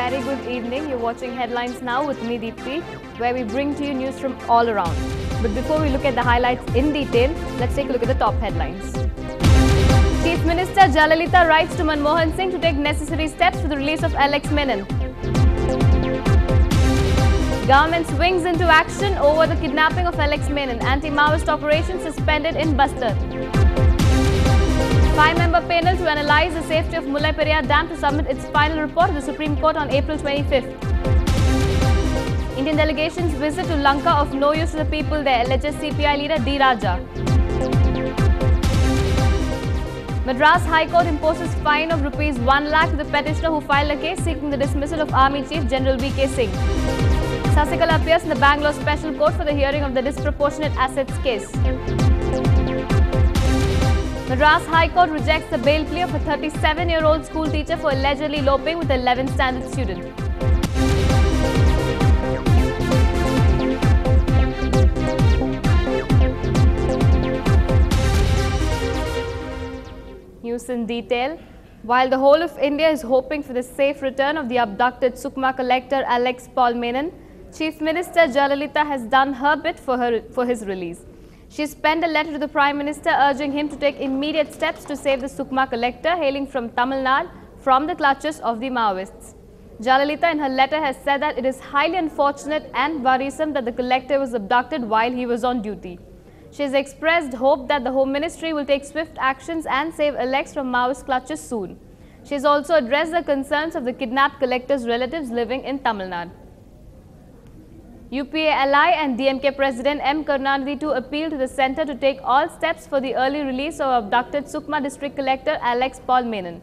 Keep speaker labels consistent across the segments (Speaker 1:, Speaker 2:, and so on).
Speaker 1: very good evening. You're watching Headlines Now with me, Deepthi, where we bring to you news from all around. But before we look at the highlights in detail, let's take a look at the top headlines. Chief Minister Jayalalitha writes to Manmohan Singh to take necessary steps for the release of Alex Menon. Government swings into action over the kidnapping of Alex Menon. Anti-Maoist operation suspended in Bastar. 5-member panel to analyze the safety of Mullai Periyar Dam to submit its final report to the Supreme Court on April 25th. Indian delegation's visit to Lanka of no use to the people there, alleges CPI leader D. Raja. Madras High Court imposes fine of Rs 1 lakh to the petitioner who filed a case seeking the dismissal of Army Chief General V.K. Singh. Sasikala appears in the Bangalore Special Court for the hearing of the disproportionate assets case. Madras High Court rejects the bail plea of a 37-year-old school teacher for allegedly eloping with an 11th standard student. News in detail. While the whole of India is hoping for the safe return of the abducted Sukma collector Alex Paul Menon, Chief Minister Jayalalitha has done her bit for his release. She penned a letter to the Prime Minister urging him to take immediate steps to save the Sukma collector hailing from Tamil Nadu from the clutches of the Maoists. Jayalalitha in her letter has said that it is highly unfortunate and worrisome that the collector was abducted while he was on duty. She has expressed hope that the Home Ministry will take swift actions and save Alex from Maoist clutches soon. She has also addressed the concerns of the kidnapped collector's relatives living in Tamil Nadu. UPA ally and DMK President M. Karunanidhi too appealed to the centre to take all steps for the early release of abducted Sukma district collector Alex Paul Menon.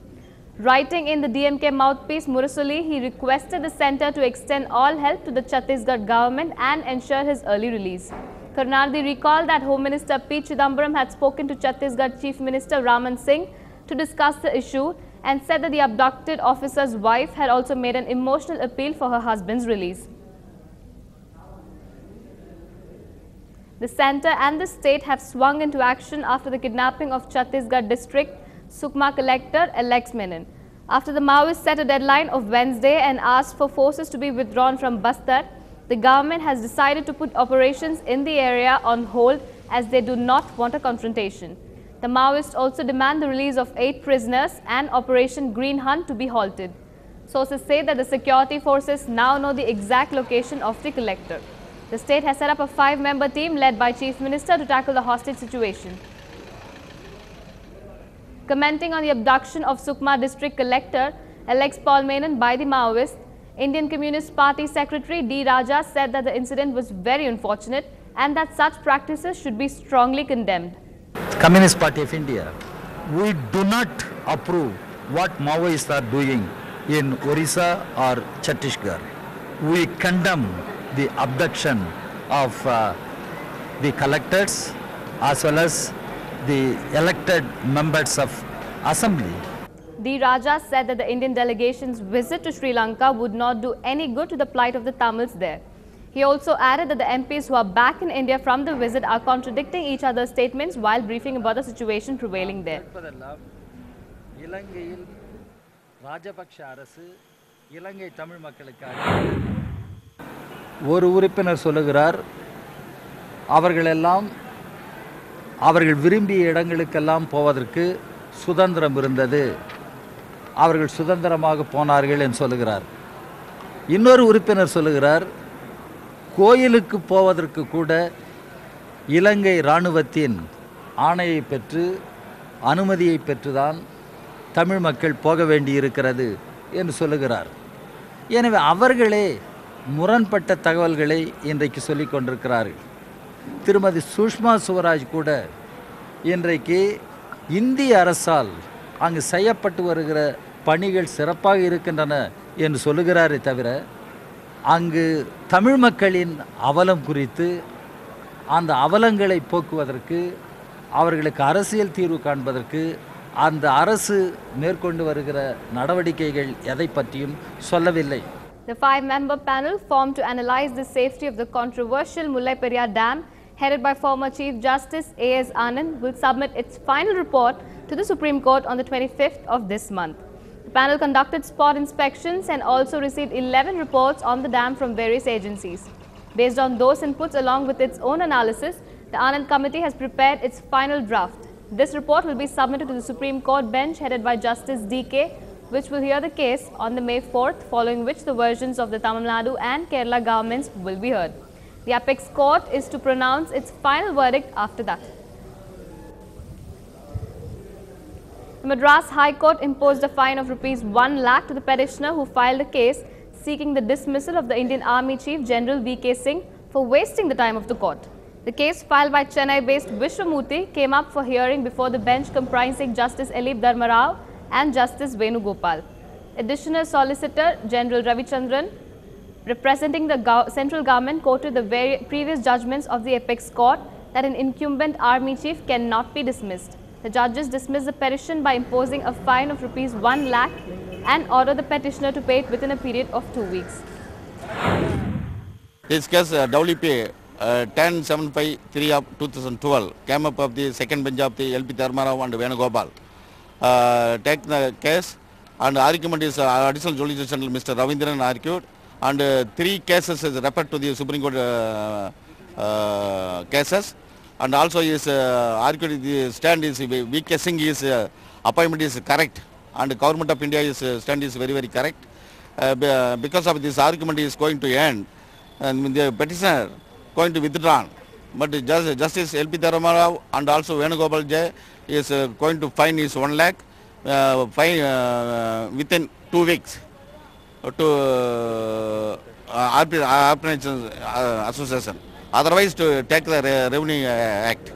Speaker 1: Writing in the DMK mouthpiece Murasuli, he requested the centre to extend all help to the Chhattisgarh government and ensure his early release. Karunanidhi recalled that Home Minister P. Chidambaram had spoken to Chhattisgarh Chief Minister Raman Singh to discuss the issue and said that the abducted officer's wife had also made an emotional appeal for her husband's release. The centre and the state have swung into action after the kidnapping of Chhattisgarh district Sukma collector Alex Menon. After the Maoists set a deadline of Wednesday and asked for forces to be withdrawn from Bastar, the government has decided to put operations in the area on hold as they do not want a confrontation. The Maoists also demand the release of 8 prisoners and Operation Green Hunt to be halted. Sources say that the security forces now know the exact location of the collector. The state has set up a 5-member team led by Chief Minister to tackle the hostage situation. Commenting on the abduction of Sukma district collector Alex Paul Menon by the Maoists, Indian Communist Party Secretary D. Raja said that the incident was very unfortunate and that such practices should be strongly condemned.
Speaker 2: Communist Party of India, we do not approve what Maoists are doing in Orissa or Chhattisgarh. We condemn the abduction of the collectors as well as the elected members of Assembly.
Speaker 1: D. Raja said that the Indian delegation's visit to Sri Lanka would not do any good to the plight of the Tamils there. He also added that the MPs who are back in India from the visit are contradicting each other's statements while briefing about the situation prevailing there.
Speaker 2: ஒரு உறுப்பினர் சொல்லுகிறார், அவர்கள் விரும்பிய இடங்களுக்கெல்லாம் போவதற்கு சுதந்திரம் இருந்தது, அவர்கள் சுதந்திரமாக போனார்கள் என்று சொல்லுகிறார். இன்னொரு உறுப்பினர் சொல்லுகிறார், கோயிலுக்கு போவதற்கு கூட இலங்கை இராணுவத்தின் ஆணையை பெற்று அனுமதியை பெற்றுதான் தமிழ் மக்கள் போக வேண்டியிருக்கிறது என்று சொல்லுகிறார். எனவே அவர்களே முரண்பட்ட தகவல்களை இன்றைக்கு சொல்லிக் கொண்டிருக்கிறார்கள். திருமதி சுஷ்மா சுவராஜ் கூட இன்றைக்கு இந்திய அரசால் அங்கு செய்யப்பட்டு வருகிற பணிகள் சிறப்பாக இருக்கின்றன என்று சொல்லுகிறாரே தவிர, அங்கு தமிழ் மக்களின் அவலம் குறித்து அந்த அவலங்களை போக்குவதற்கு, அவர்களுக்கு அரசியல் தீர்வு காண்பதற்கு அந்த அரசு மேற்கொண்டு வருகிற நடவடிக்கைகள் எதை பற்றியும் சொல்லவில்லை.
Speaker 1: The 5-member panel formed to analyze the safety of the controversial Mullai Periyar Dam, headed by former Chief Justice A.S. Anand, will submit its final report to the Supreme Court on the 25th of this month. The panel conducted spot inspections and also received 11 reports on the dam from various agencies. Based on those inputs along with its own analysis, the Anand Committee has prepared its final draft. This report will be submitted to the Supreme Court bench headed by Justice D.K., which will hear the case on the May 4th, following which the versions of the Tamil Nadu and Kerala governments will be heard. The apex court is to pronounce its final verdict after that. The Madras High Court imposed a fine of Rs 1 lakh to the petitioner who filed a case seeking the dismissal of the Indian Army Chief General V.K. Singh for wasting the time of the court. The case filed by Chennai-based Vishwamurthy came up for hearing before the bench comprising Justice Elip Dharmarao and Justice Venugopal. Additional Solicitor General Ravichandran, representing the central government, quoted the previous judgments of the apex court that an incumbent army chief cannot be dismissed. The judges dismissed the petition by imposing a fine of Rs 1 lakh and ordered the petitioner to pay it within a period of 2 weeks.
Speaker 3: This case, WP 10753 of 2012 came up of the second bench of the LP Dharmarao and Venugopal. Take the case, and argument is additional Solicitor General Mr. Ravindran argued, and 3 cases is referred to the Supreme Court cases, and also is argued the stand is V.K. Singh is appointment is correct, and the Government of India is stand is very correct. Because of this argument is going to end, and the petitioner going to withdraw, but Justice L.P. Dharmarao and also Venugopal J is going to fine is 1 lakh fine within 2 weeks to Arbitration Association. Otherwise, to take the Revenue Act.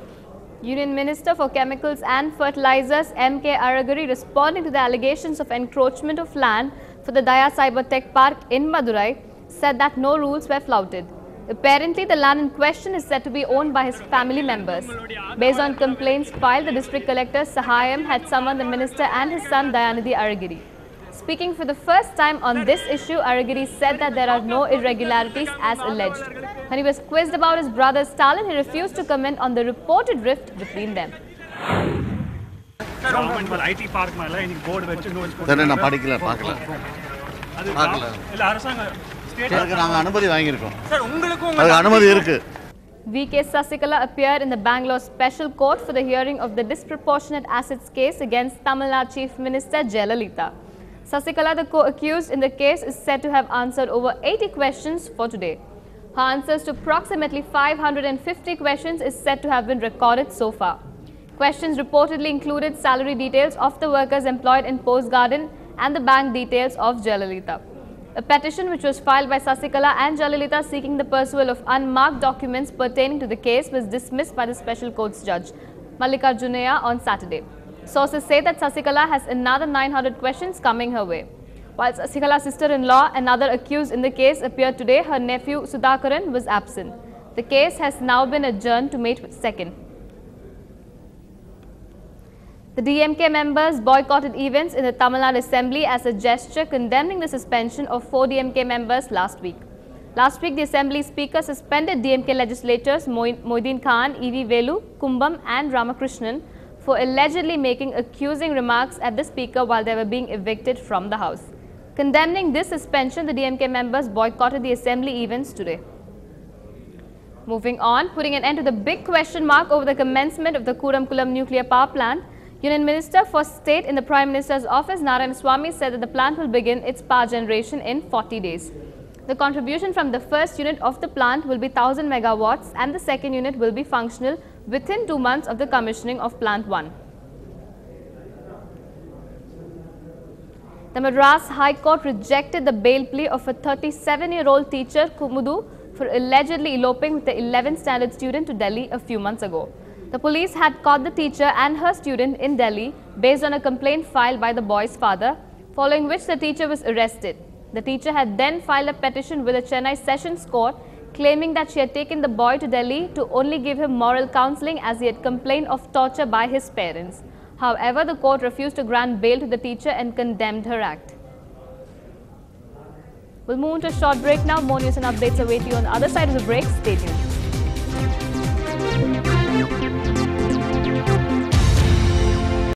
Speaker 1: Union Minister for Chemicals and Fertilizers M.K. Aragari, responding to the allegations of encroachment of land for the Daya Cyber Tech Park in Madurai, said that no rules were flouted. Apparently, the land in question is said to be owned by his family members. Based on complaints filed, the district collector Sahayam had summoned the minister and his son Dayanidhi Aragiri. Speaking for the first time on this issue, Aragiri said that there are no irregularities as alleged. When he was quizzed about his brother's talent, he refused to comment on the reported rift between them.
Speaker 4: IT park board
Speaker 1: V.K. Sasikala appeared in the Bangalore Special Court for the hearing of the disproportionate assets case against Tamil Nadu Chief Minister Jayalalitha. Sasikala, the co-accused in the case, is said to have answered over 80 questions for today. Her answers to approximately 550 questions is said to have been recorded so far. Questions reportedly included salary details of the workers employed in Post Garden and the bank details of Jayalalitha. A petition which was filed by Sasikala and Jayalalitha seeking the pursual of unmarked documents pertaining to the case was dismissed by the Special Court's judge, Mallikarjunaiah, on Saturday. Sources say that Sasikala has another 900 questions coming her way. While Sasikala's sister-in-law, another accused in the case, appeared today, her nephew Sudhakaran was absent. The case has now been adjourned to May 2nd. The DMK members boycotted events in the Tamil Nadu Assembly as a gesture condemning the suspension of 4 DMK members last week. Last week, the Assembly Speaker suspended DMK legislators Moideen Khan, E.V. Velu, Kumbam and Ramakrishnan for allegedly making accusing remarks at the Speaker while they were being evicted from the House. Condemning this suspension, the DMK members boycotted the Assembly events today. Moving on, putting an end to the big question mark over the commencement of the Kuramkulam nuclear power plant, Union Minister for State in the Prime Minister's office, Narayanaswamy, said that the plant will begin its power generation in 40 days. The contribution from the first unit of the plant will be 1000 megawatts and the second unit will be functional within 2 months of the commissioning of Plant 1. The Madras High Court rejected the bail plea of a 37-year-old teacher, Kumudu, for allegedly eloping with the 11th standard student to Delhi a few months ago. The police had caught the teacher and her student in Delhi based on a complaint filed by the boy's father, following which the teacher was arrested. The teacher had then filed a petition with the Chennai Sessions Court claiming that she had taken the boy to Delhi to only give him moral counselling as he had complained of torture by his parents. However, the court refused to grant bail to the teacher and condemned her act. We'll move on to a short break now. More news and updates await you on the other side of the break. Stay tuned.